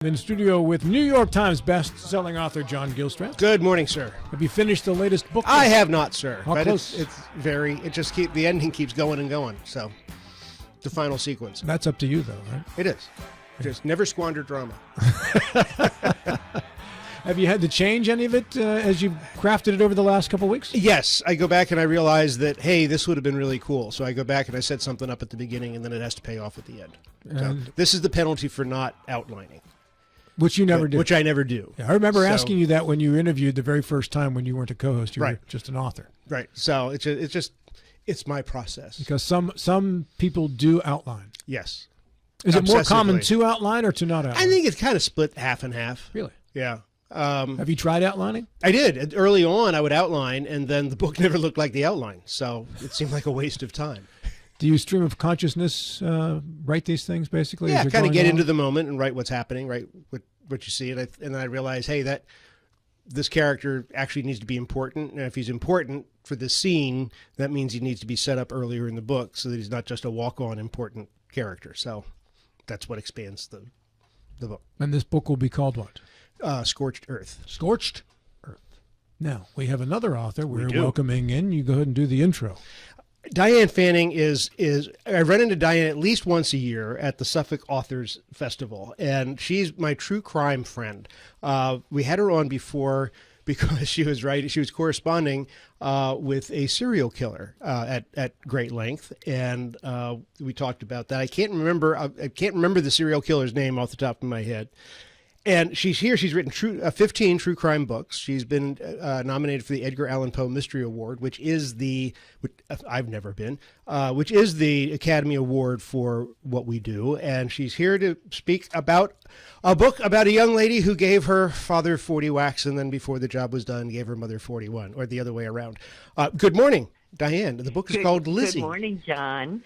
In studio with New York Times best-selling author John Gilstrap. Good morning, sir. Have you finished the latest book? I have not, sir. How but close? The ending keeps going and going. So, the final sequence. That's up to you, though, right? It is. Just never squander drama. Have you had to change any of it as you've crafted it over the last couple of weeks? Yes, I go back and I realize that, hey, this would have been really cool. So I go back and I set something up at the beginning, and then it has to pay off at the end. So this is the penalty for not outlining. Which you never do. Which I never do. Yeah, I remember asking you that when you interviewed the very first time when you weren't a co-host. You were just an author. Right. So it's my process. Because some people do outline. Yes. Is it more common to outline or to not outline? I think it's kind of split half and half. Really? Yeah. Have you tried outlining? I did. Early on, I would outline, and then the book never looked like the outline. So it seemed like a waste of time. Do you stream of consciousness write these things, basically? Yeah, kind of get into the moment and write what's happening, write what you see. And then I realize, hey, that this character actually needs to be important. And if he's important for this scene, that means he needs to be set up earlier in the book so that he's not just a walk-on important character. So that's what expands the book. And this book will be called what? Scorched Earth. Scorched Earth. Now, we have another author we're welcoming in. You go ahead and do the intro. Diane Fanning is I run into Diane at least once a year at the Suffolk Authors Festival, and she's my true crime friend. We had her on before because she was corresponding with a serial killer at great length, and we talked about that. I can't remember the serial killer's name off the top of my head. And she's here. She's written 15 true crime books. She's been nominated for the Edgar Allan Poe Mystery Award, which I've never been, which is the Academy Award for what we do. And she's here to speak about a book about a young lady who gave her father 40 whacks, and then before the job was done, gave her mother 41, or the other way around. Good morning, Diane. The book is called Lizzie. Good morning, John.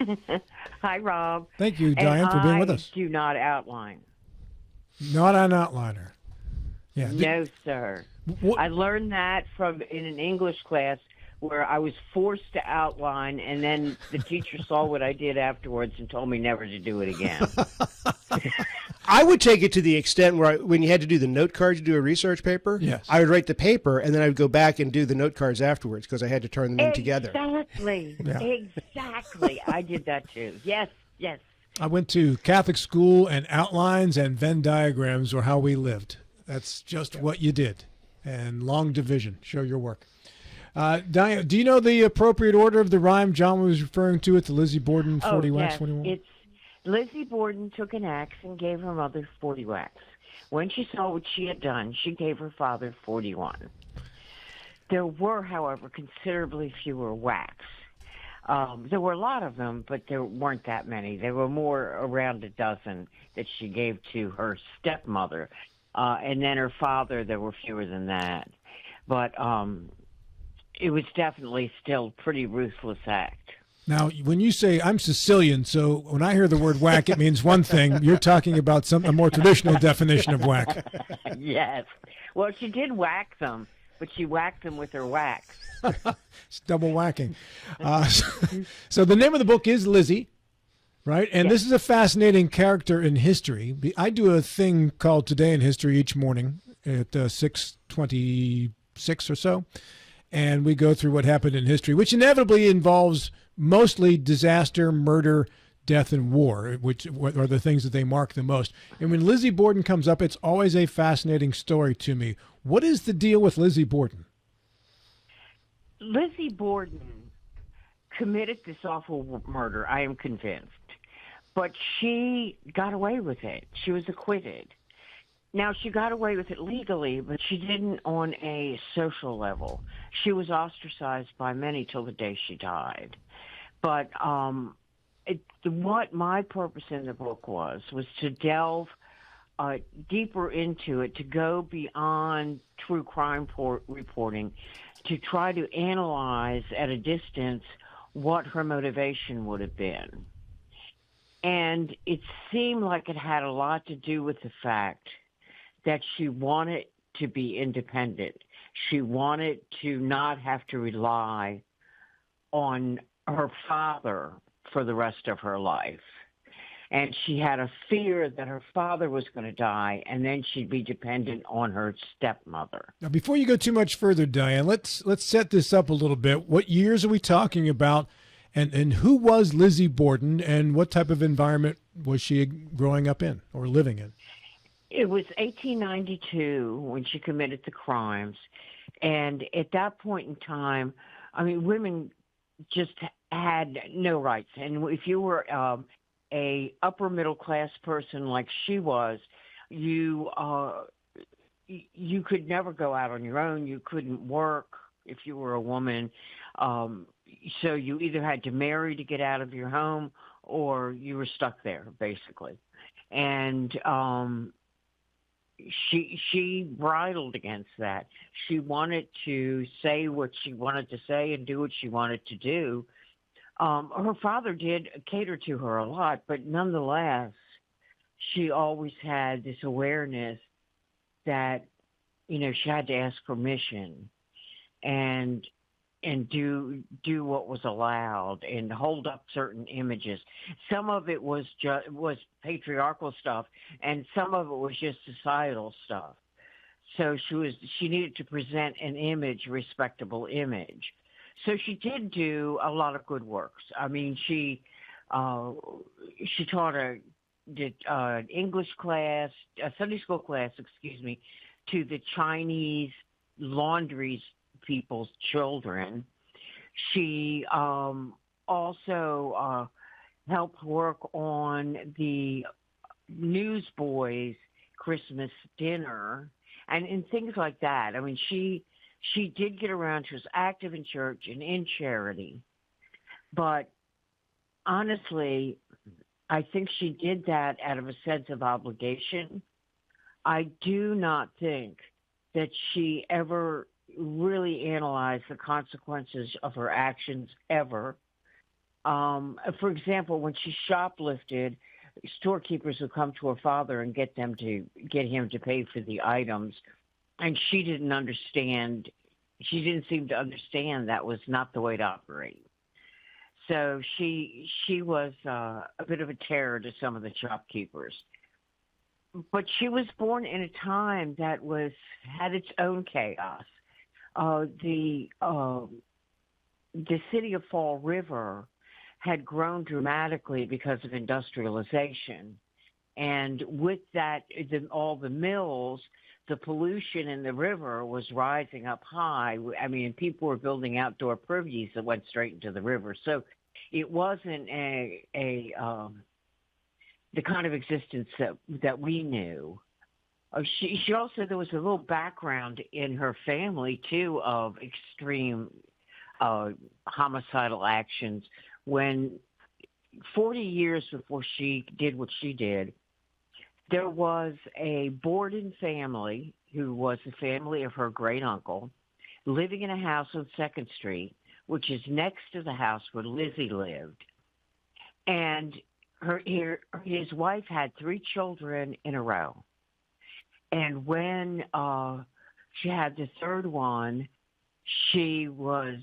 Hi, Rob. Thank you, Diane, for being with us. I do not outline. Not an outliner. Yeah. No, sir. I learned that in an English class where I was forced to outline, and then the teacher saw what I did afterwards and told me never to do it again. I would take it to the extent where when you had to do the note cards to do a research paper, yes, I would write the paper, and then I would go back and do the note cards afterwards because I had to turn them in together. Exactly. Yeah. Exactly. I did that too. Yes, yes. I went to Catholic school, and outlines and Venn diagrams were how we lived. That's just what you did. And long division. Show your work. Diane, do you know the appropriate order of the rhyme John was referring to at the Lizzie Borden 40 whacks? 21? It's Lizzie Borden took an axe and gave her mother 40 whacks. When she saw what she had done, she gave her father 41. There were, however, considerably fewer whacks. There were a lot of them, but there weren't that many. There were more, around a dozen, that she gave to her stepmother. And then her father, there were fewer than that. But it was definitely still a pretty ruthless act. Now, when you say, I'm Sicilian, so when I hear the word whack, it means one thing. You're talking about a more traditional definition of whack. Yes. Well, she did whack them, but she whacked them with her wax. It's double whacking. So the name of the book is Lizzie, right? And this is a fascinating character in history. I do a thing called Today in History each morning at 6:26 or so, and we go through what happened in history, which inevitably involves mostly disaster, murder, death, and war, which are the things that they mark the most. And when Lizzie Borden comes up, it's always a fascinating story to me. What is the deal with Lizzie Borden? Lizzie Borden committed this awful murder, I am convinced. But she got away with it. She was acquitted. Now, she got away with it legally, but she didn't on a social level. She was ostracized by many till the day she died. But what my purpose in the book was to delve deeper into it, to go beyond true crime reporting, to try to analyze at a distance what her motivation would have been. And it seemed like it had a lot to do with the fact that she wanted to be independent. She wanted to not have to rely on her father for the rest of her life. And she had a fear that her father was going to die, and then she'd be dependent on her stepmother. Now, before you go too much further, Diane, let's set this up a little bit. What years are we talking about, and who was Lizzie Borden, and what type of environment was she growing up in or living in? It was 1892 when she committed the crimes, and at that point in time, I mean, women just had no rights. And if you were a upper middle class person like she was, you could never go out on your own. You couldn't work if you were a woman. So you either had to marry to get out of your home, or you were stuck there, basically. And she bridled against that. She wanted to say what she wanted to say and do what she wanted to do. Her father did cater to her a lot, but nonetheless, she always had this awareness that, you know, she had to ask permission and do what was allowed and hold up certain images. Some of it was patriarchal stuff, and some of it was just societal stuff. So she needed to present an image, respectable image. So she did do a lot of good works. I mean, she taught an English class, a Sunday school class, to the Chinese laundries people's children. She also helped work on the Newsboys Christmas dinner and things like that. I mean, she did get around. She was active in church and in charity. But honestly, I think she did that out of a sense of obligation. I do not think that she ever really analyzed the consequences of her actions ever. For example, when she shoplifted, storekeepers would come to her father and get him to pay for the items, and she didn't understand. She didn't seem to understand that was not the way to operate. So she was a bit of a terror to some of the shopkeepers. But she was born in a time that had its own chaos. The city of Fall River had grown dramatically because of industrialization. And with that, all the mills, the pollution in the river was rising up high. I mean, people were building outdoor privies that went straight into the river. So it wasn't the kind of existence that we knew. She also, there was a little background in her family, too, of extreme homicidal actions. When 40 years before she did what she did, there was a Borden family who was the family of her great uncle living in a house on 2nd Street, which is next to the house where Lizzie lived. And his wife had 3 children in a row. And when she had the 3rd one, she was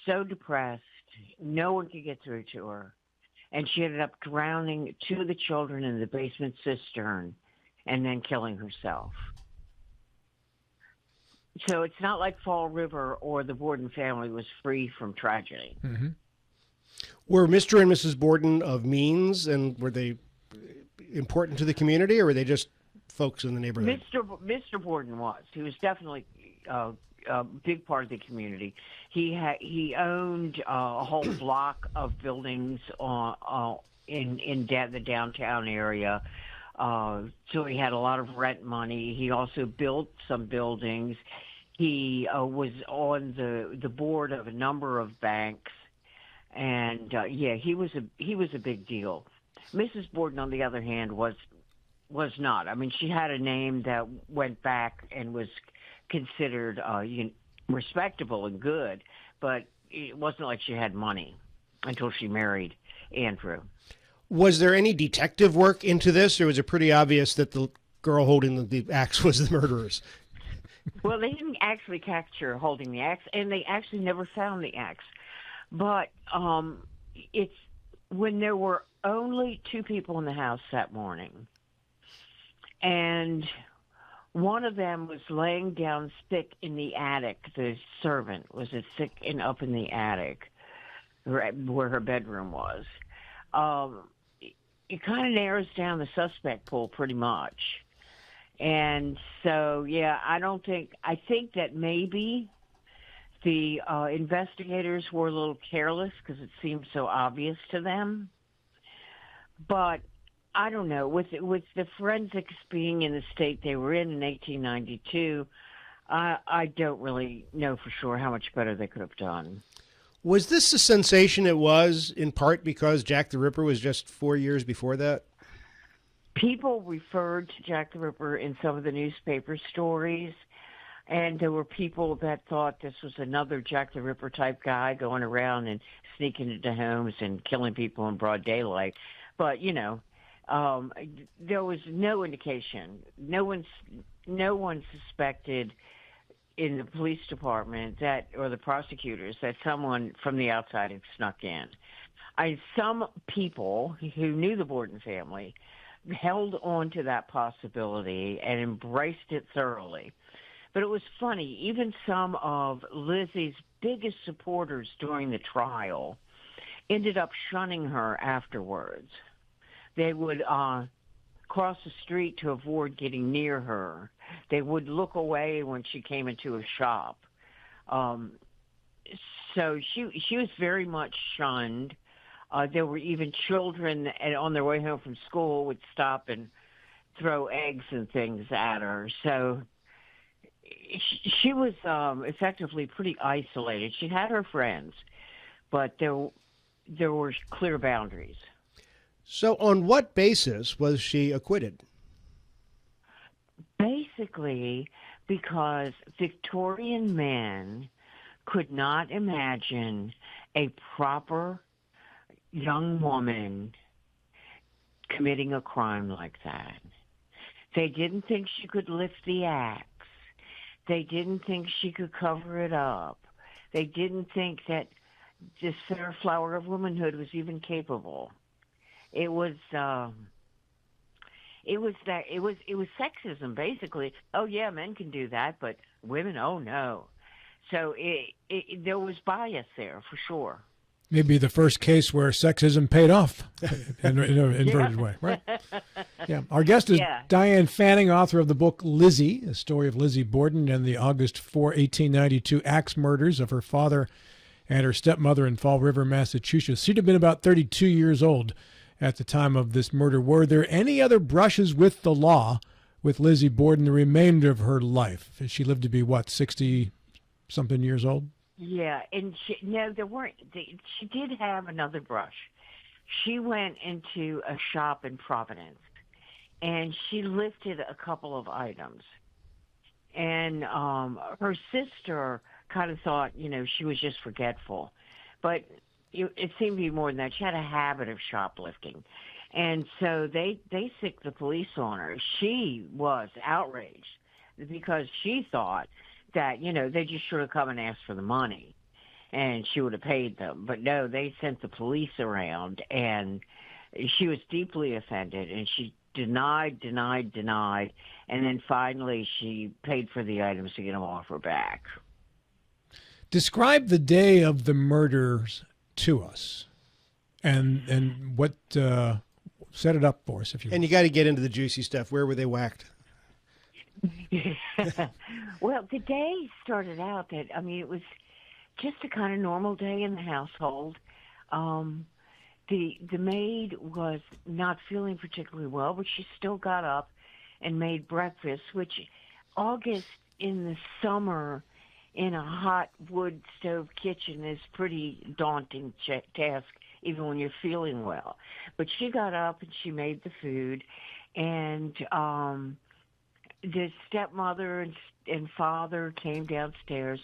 so depressed, no one could get through to her. And she ended up drowning 2 of the children in the basement cistern and then killing herself. So it's not like Fall River or the Borden family was free from tragedy. Mm-hmm. Were Mr. and Mrs. Borden of means, and were they important to the community, or were they just folks in the neighborhood? Mr. Borden was. He was definitely a big part of the community. He owned a whole block of buildings in the downtown area. So he had a lot of rent money. He also built some buildings. He was on the board of a number of banks, and he was a big deal. Mrs. Borden, on the other hand, was not. I mean, she had a name that went back and was considered respectable and good, but it wasn't like she had money until she married Andrew. Was there any detective work into this, or was it pretty obvious that the girl holding the axe was the murderers? Well, they didn't actually catch her holding the axe, and they actually never found the axe. But it's when there were only two people in the house that morning. And one of them was laying down sick in the attic. The servant was sick and up in the attic where her bedroom was. It kind of narrows down the suspect pool pretty much. And so, yeah, I think that maybe the investigators were a little careless because it seemed so obvious to them. But I don't know. With the forensics being in the state they were in 1892, I don't really know for sure how much better they could have done. Was this the sensation it was in part because Jack the Ripper was just 4 years before that? People referred to Jack the Ripper in some of the newspaper stories, and there were people that thought this was another Jack the Ripper type guy going around and sneaking into homes and killing people in broad daylight. But, there was no indication. No one suspected in the police department or the prosecutors that someone from the outside had snuck in. Some people who knew the Borden family held on to that possibility and embraced it thoroughly. But it was funny, even some of Lizzie's biggest supporters during the trial ended up shunning her afterwards. They would cross the street to avoid getting near her. They would look away when she came into a shop. So she was very much shunned. There were even children on their way home from school would stop and throw eggs and things at her. So she was effectively pretty isolated. She had her friends, but there were clear boundaries. So on what basis was she acquitted? Basically, because Victorian men could not imagine a proper young woman committing a crime like that. They didn't think she could lift the axe. They didn't think she could cover it up. They didn't think that this fair flower of womanhood was even capable. It was sexism, basically. Oh yeah, men can do that, but women, oh no. So there was bias there for sure. Maybe the first case where sexism paid off in an inverted way, right? Yeah. Our guest is Diane Fanning, author of the book Lizzie, a story of Lizzie Borden and the August 4, 1892 axe murders of her father and her stepmother in Fall River, Massachusetts. She'd have been about 32 years old at the time of this murder. Were there any other brushes with the law with Lizzie Borden the remainder of her life? She lived to be, 60-something years old? Yeah, and there weren't. She did have another brush. She went into a shop in Providence, and she lifted a couple of items. And her sister kind of thought, she was just forgetful. But it seemed to be more than that. She had a habit of shoplifting. And so they sicked the police on her. She was outraged because she thought that, they just should have come and asked for the money and she would have paid them. But no, they sent the police around, and she was deeply offended, and she denied, and then finally she paid for the items to get them off her back. Describe the day of the murders to us, and what set it up for us, if you will. And you got to get into the juicy stuff. Where were they whacked? Well, the day started out that, it was just a kind of normal day in the household. The maid was not feeling particularly well, but she still got up and made breakfast, which August in the summer in a hot wood stove kitchen is pretty daunting task, even when you're feeling well. But she got up and she made the food, and the stepmother and father came downstairs.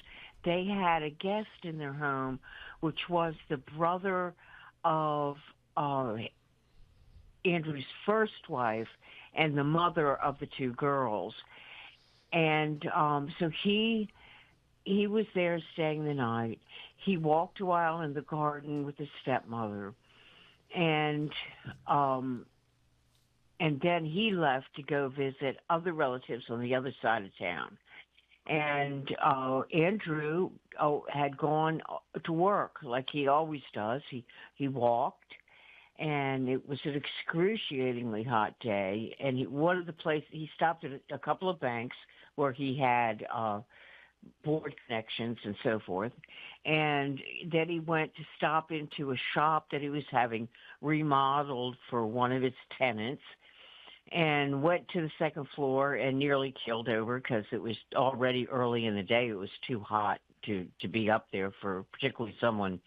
They had a guest in their home, which was the brother of Andrew's first wife and the mother of the two girls. And so he was there staying the night. He walked a while in the garden with his stepmother. and um, and then he left to go visit other relatives on the other side of town. And Andrew had gone to work like he always does. He walked, and it was an excruciatingly hot day. And one of the places he stopped at a couple of banks where he had board connections and so forth. And then he went to stop into a shop that he was having remodeled for one of its tenants, and went to the second floor and nearly killed over because it was already early in the day. It was too hot to be up there for particularly someone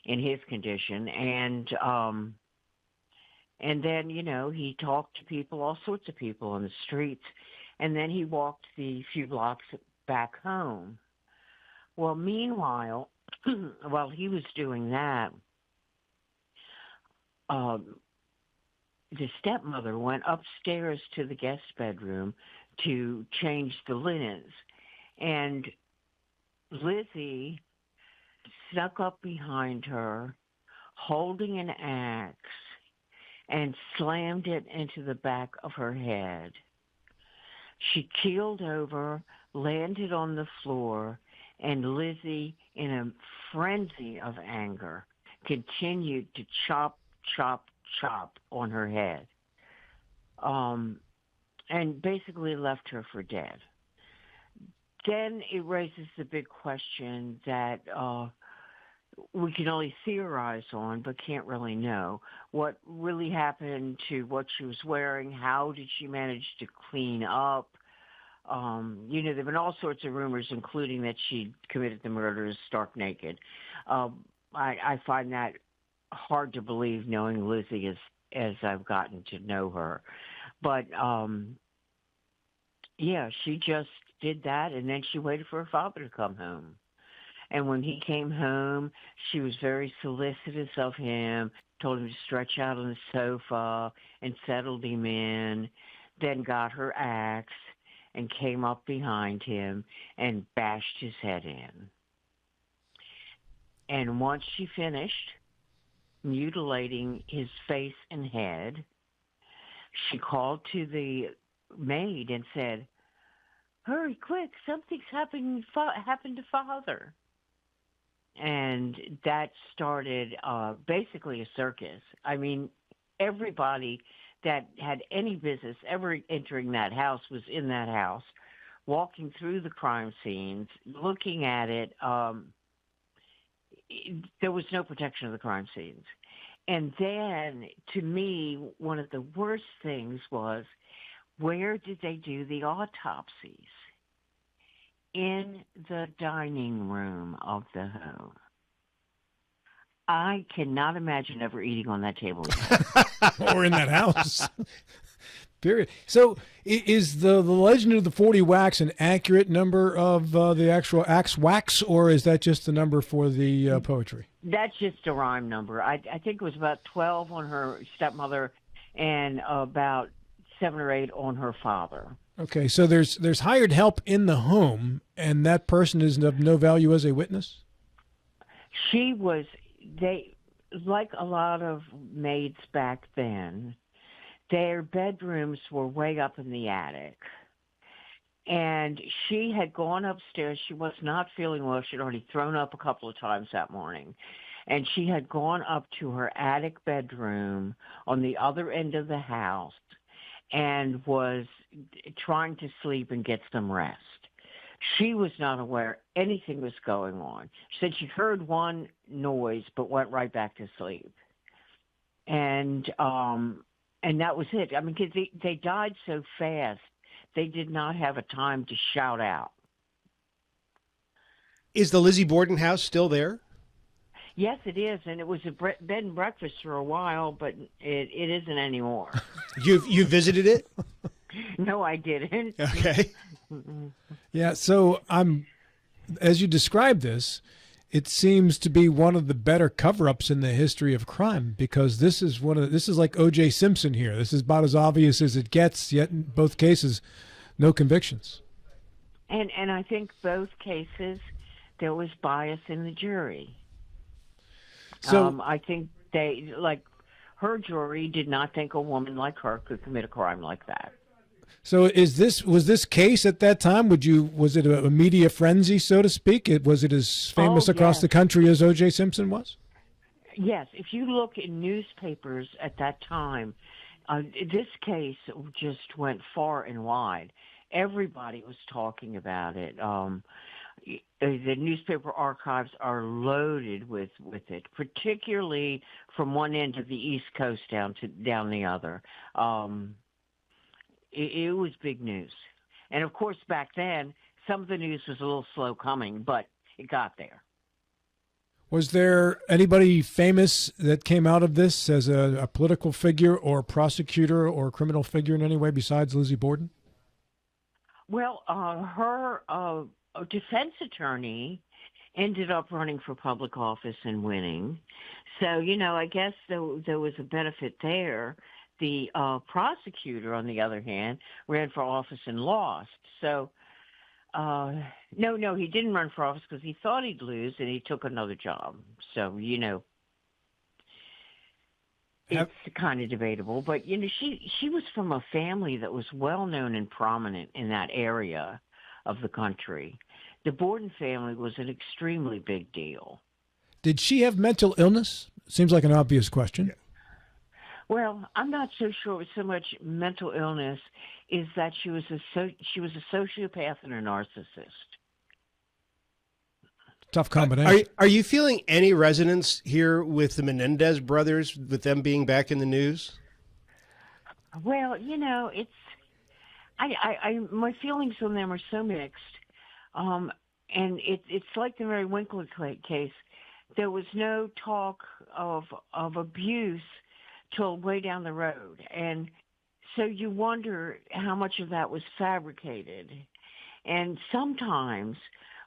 in his condition. And then, he talked to people, all sorts of people on the streets. And then he walked the few blocks back home. Well, meanwhile, while he was doing that, the stepmother went upstairs to the guest bedroom to change the linens. And Lizzie snuck up behind her, holding an axe, and slammed it into the back of her head. She keeled over, landed on the floor, and Lizzie, in a frenzy of anger, continued to chop, chop, chop on her head, and basically left her for dead. Then it raises the big question that we can only theorize on, but can't really know. What really happened to what she was wearing? How did she manage to clean up? There have been all sorts of rumors, including that she committed the murders stark naked. I find that hard to believe, knowing Lizzie as I've gotten to know her. But, she just did that, and then she waited for her father to come home. And when he came home, she was very solicitous of him, told him to stretch out on the sofa and settled him in, then got her axe and came up behind him and bashed his head in. And once she finished mutilating his face and head, she called to the maid and said, "Hurry, quick, something's happened to Father." And that started basically a circus. I mean, everybody that had any business ever entering that house was in that house, walking through the crime scenes, looking at it. There was no protection of the crime scenes. And then, to me, one of the worst things was, where did they do the autopsies? In the dining room of the home. I cannot imagine ever eating on that table again. Or in that house. Period. So is the legend of the 40 wax an accurate number of the actual axe wax, or is that just the number for the poetry? That's just a rhyme number. I think it was about 12 on her stepmother and about 7 or 8 on her father. Okay, so there's hired help in the home, and that person is of no value as a witness? Like a lot of maids back then, their bedrooms were way up in the attic. And she had gone upstairs. She was not feeling well. She'd already thrown up a couple of times that morning. And she had gone up to her attic bedroom on the other end of the house and was trying to sleep and get some rest. She was not aware anything was going on. She said she heard one noise but went right back to sleep. And that was it. I mean, 'cause they died so fast, they did not have a time to shout out. Is the Lizzie Borden house still there? Yes, it is, and it was a bed and breakfast for a while, but it isn't anymore. You visited it? No, I didn't. Okay. Yeah, so as you describe this, it seems to be one of the better cover-ups in the history of crime, because this is like O.J. Simpson here. This is about as obvious as it gets, yet in both cases, no convictions. And I think both cases there was bias in the jury. So I think they, like her jury did not think a woman like her could commit a crime like that. So was this case at that time? Was it a media frenzy, so to speak? Was it as famous across the country as O.J. Simpson was? Yes, if you look in newspapers at that time, this case just went far and wide. Everybody was talking about it. The newspaper archives are loaded with it, particularly from one end of the East Coast down the other. It was big news. And, of course, back then, some of the news was a little slow coming, but it got there. Was there anybody famous that came out of this as a political figure or prosecutor or criminal figure in any way besides Lizzie Borden? Well, her defense attorney ended up running for public office and winning. So, I guess there was a benefit there. The prosecutor, on the other hand, ran for office and lost. So, no, he didn't run for office because he thought he'd lose, and he took another job. So, it's kind of debatable. But, she was from a family that was well-known and prominent in that area of the country. The Borden family was an extremely big deal. Did she have mental illness? Seems like an obvious question. Yeah. Well, I'm not so sure it was so much mental illness is that she was a sociopath and a narcissist. Tough combination. Are you feeling any resonance here with the Menendez brothers, with them being back in the news? Well, it's my feelings on them are so mixed, and it's like the Mary Winkler case. There was no talk of abuse till way down the road. And so you wonder how much of that was fabricated. And sometimes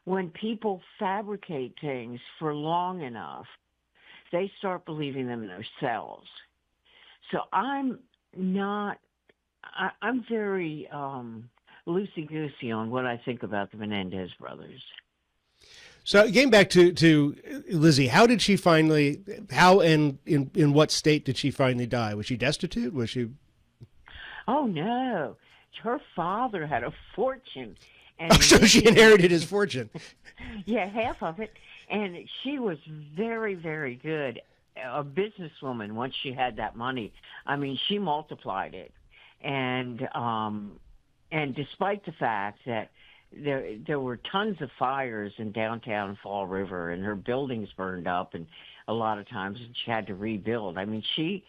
when people fabricate things for long enough, they start believing them themselves. So I'm very loosey-goosey on what I think about the Menendez brothers. So getting back to Lizzie, how and in what state did she finally die? Was she destitute? Was she? Oh, no. Her father had a fortune. And so she inherited his fortune. Yeah, half of it. And she was very, very good, a businesswoman once she had that money. I mean, she multiplied it. And despite the fact that there were tons of fires in downtown Fall River, and her buildings burned up, and a lot of times she had to rebuild. I mean, she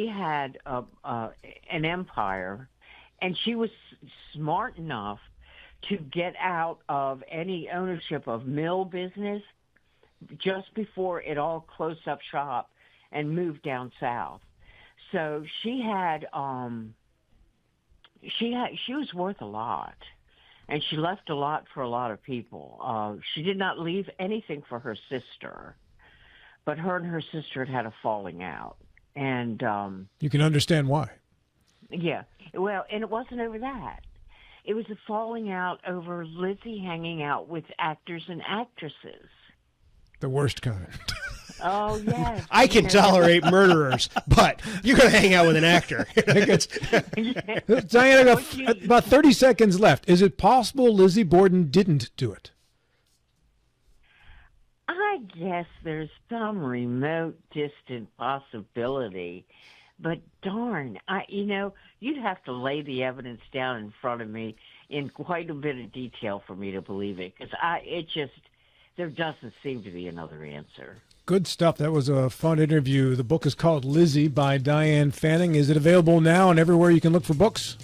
had an empire, and she was smart enough to get out of any ownership of mill business just before it all closed up shop and moved down south. So she was worth a lot. And she left a lot for a lot of people. She did not leave anything for her sister, but her and her sister had a falling out. And you can understand why. Yeah. Well, and it wasn't over that. It was a falling out over Lizzie hanging out with actors and actresses. The worst kind. Oh, yes. I can tolerate murderers, but you're going to hang out with an actor. Diane, I got about 30 seconds left. Is it possible Lizzie Borden didn't do it? I guess there's some remote, distant possibility. But darn, you'd have to lay the evidence down in front of me in quite a bit of detail for me to believe it, because there doesn't seem to be another answer. Good stuff. That was a fun interview. The book is called Lizzie by Diane Fanning. Is it available now and everywhere you can look for books?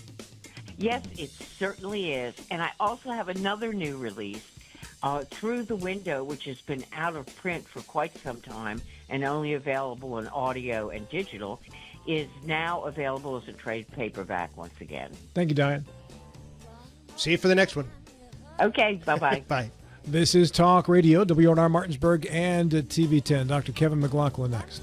Yes, it certainly is. And I also have another new release, Through the Window, which has been out of print for quite some time and only available in audio and digital, is now available as a trade paperback once again. Thank you, Diane. See you for the next one. Okay, bye-bye. Bye. This is Talk Radio, WNR Martinsburg and TV10. Dr. Kevin McLaughlin next.